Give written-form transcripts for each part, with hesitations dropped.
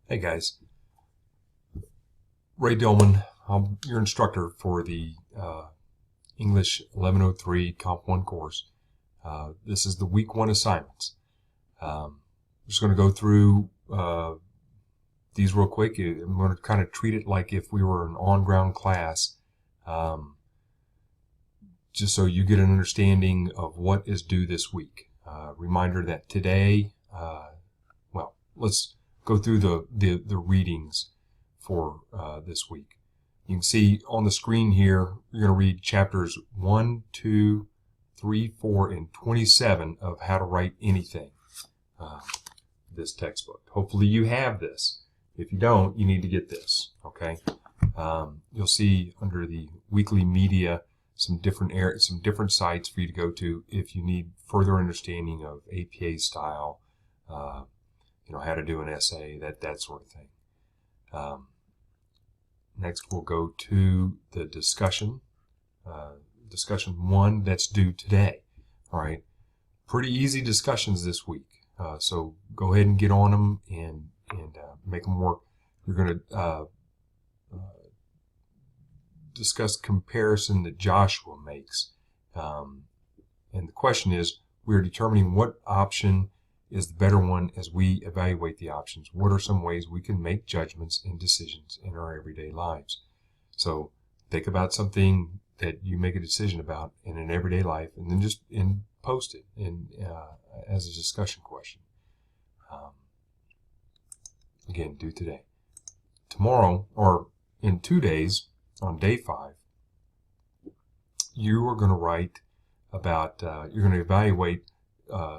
Hey guys, Ray Dillman. I'm your instructor for the English 1103 Comp 1 course. This is the week 1 assignments. I'm just going to go through these real quick. I'm going to kind of treat it like if we were an on-ground class, just so you get an understanding of what is due this week. Reminder that today, let's go through the readings for this week. You can see on the screen here, you're going to read chapters 1, 2, 3, 4, and 27 of How to Write Anything, this textbook. Hopefully you have this. If you don't, you need to get this, okay? You'll see under the weekly media some different sites for you to go to if you need further understanding of APA style, how to do an essay, that sort of thing. Next, we'll go to the discussion. Discussion 1 that's due today. All right, pretty easy discussions this week. So go ahead and get on them and make them work. You're going to discuss comparison that Joshua makes. And the question is, we're determining what option is the better one as we evaluate the options. What are some ways we can make judgments and decisions in our everyday lives? So think about something that you make a decision about in an everyday life, and then just post it as a discussion question. Again, due today. Tomorrow, or in 2 days, on day 5, you are going to write about, you're going to evaluate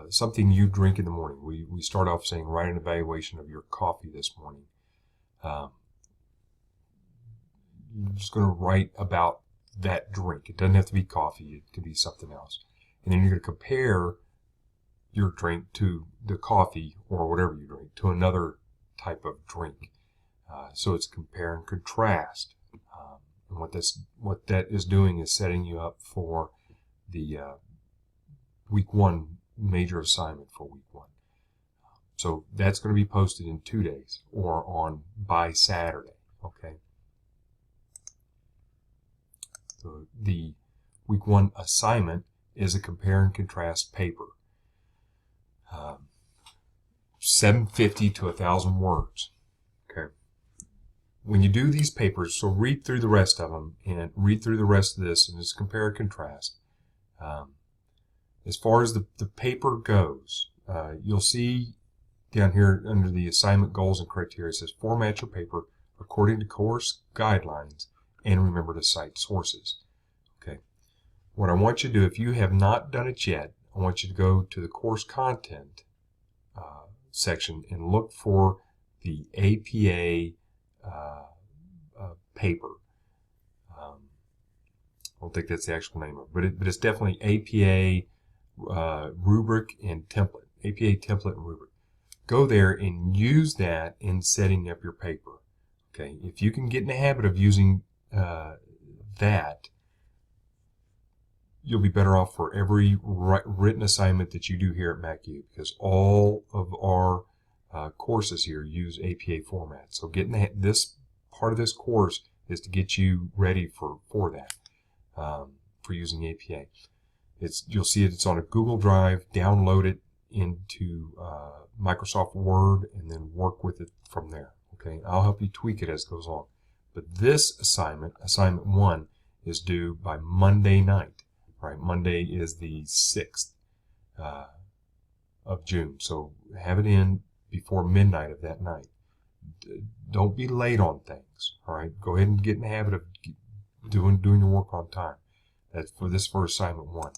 something you drink in the morning. We start off saying, write an evaluation of your coffee this morning. You're just going to write about that drink. It doesn't have to be coffee. It could be something else. And then you're going to compare your drink to the coffee or whatever you drink to another type of drink. So it's compare and contrast. And what that is doing is setting you up for the week 1 major assignment for week 1. So that's going to be posted in 2 days or by Saturday. Okay. So the week 1 assignment is a compare and contrast paper. 750 to 1,000 words. Okay. When you do these papers, so read through the rest of them and read through the rest of this and just compare and contrast. As far as the paper goes, you'll see down here under the assignment goals and criteria, it says format your paper according to course guidelines and remember to cite sources. Okay. What I want you to do, if you have not done it yet, I want you to go to the course content section and look for the APA paper. I don't think that's the actual name of it, but it's definitely APA rubric and template. APA template and rubric. Go there and use that in setting up your paper. Okay, if you can get in the habit of using that, you'll be better off for every written assignment that you do here at MacU, because all of our courses here use APA format. So getting this part of this course is to get you ready for that, for using APA. You'll see it's on a Google Drive. Download it into Microsoft Word and then work with it from there. Okay, I'll help you tweak it as it goes on. But this assignment 1, is due by Monday night. Right, Monday is the 6th of June. So have it in before midnight of that night. Don't be late on things. All right, go ahead and get in the habit of doing your work on time. That's for assignment 1.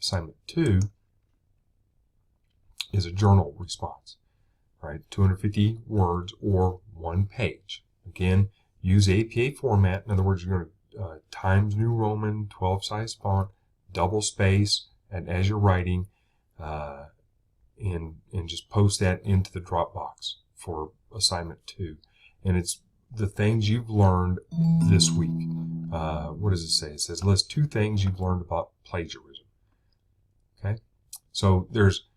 Assignment 2 is a journal response. All right, 250 words or 1 page. Again, use APA format. In other words, you're going to Times New Roman, 12 size font, double space, and as you're writing, and just post that into the Dropbox for assignment 2. And it's the things you've learned this week. What does it say? It says list 2 things you've learned about plagiarism. Okay, so there's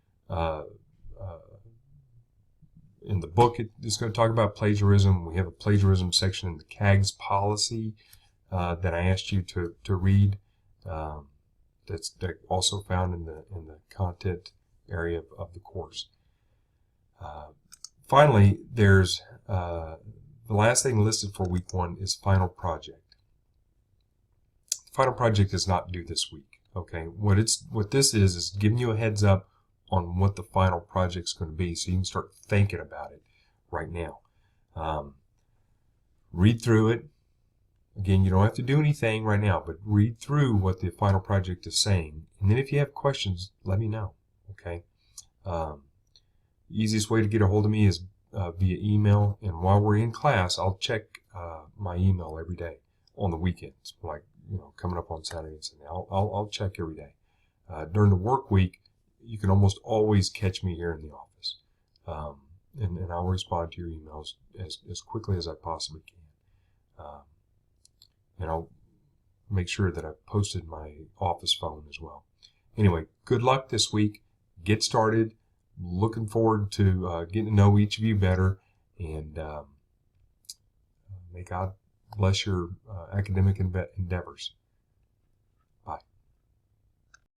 in the book, it's going to talk about plagiarism. We have a plagiarism section in the CAGS policy that I asked you to read. That's also found in the content area of the course. Finally, there's the last thing listed for week 1 is final project. Final project is not due this week. Okay, what this is giving you a heads up on what the final project's going to be, so you can start thinking about it right now. Read through it. Again, you don't have to do anything right now, but read through what the final project is saying, and then if you have questions, let me know. Okay. Easiest way to get a hold of me is via email, and while we're in class, I'll check my email every day on the weekends, like coming up on Saturday and Sunday. I'll check every day. During the work week, you can almost always catch me here in the office, and I'll respond to your emails as quickly as I possibly can. And I'll make sure that I've posted my office phone as well. Anyway, good luck this week. Get started. Looking forward to getting to know each of you better, and may God bless your academic endeavors.